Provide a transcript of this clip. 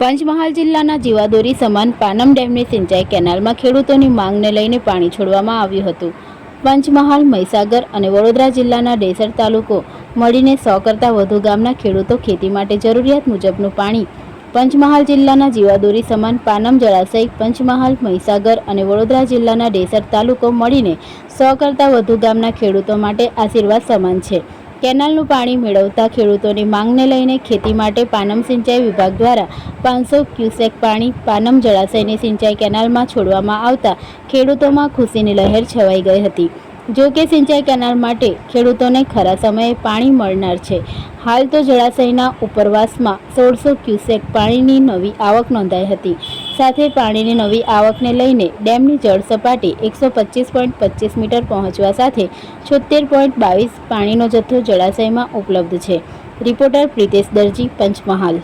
પંચમહાલ જિલ્લાના જીવાદોરી સમાન પાનમ ડેમની સિંચાઈ કેનાલમાં ખેડૂતોની માંગને લઈને પાણી છોડવામાં આવ્યું હતું। પંચમહાલ, મહીસાગર અને વડોદરા જિલ્લાના ડેસર તાલુકો મળીને 100 કરતાં વધુ ગામના ખેડૂતો ખેતી માટે જરૂરિયાત મુજબનું પાણી પંચમહાલ જિલ્લાના જીવાદોરી સમાન પાનમ જળાશય, પંચમહાલ, મહીસાગર અને વડોદરા જિલ્લાના ડેસર તાલુકો મળીને 100 કરતાં વધુ ગામના ખેડૂતો માટે આશીર્વાદ સમાન છે। કેનાલનું પાણી મેળવતા ખેડૂતોની માંગને લઈને ખેતી માટે પાનમ સિંચાઈ વિભાગ દ્વારા 500 ક્યુસેક પાણી પાનમ જળાશયની સિંચાઈ કેનાલમાં છોડવામાં આવતા ખેડૂતોમાં ખુશીની લહેર છવાઈ ગઈ હતી। જો કે સિંચાઈ કેનાલ માટે ખેડૂતોને ખરા સમયે પાણી મળનાર છે। હાલ તો જળાશયના ઉપરવાસમાં 1600 ક્યુસેક પાણીની નવી આવક નોંધાઈ હતી। સાથે પાણીની નવી આવકને લઈને ડેમની જળ સપાટી 125.25 મીટર પહોંચવા સાથે 76.22 પાણીનો જથ્થો જળાશયમાં ઉપલબ્ધ છે। રિપોર્ટર પ્રિતેશ દરજી, પંચમહાલ।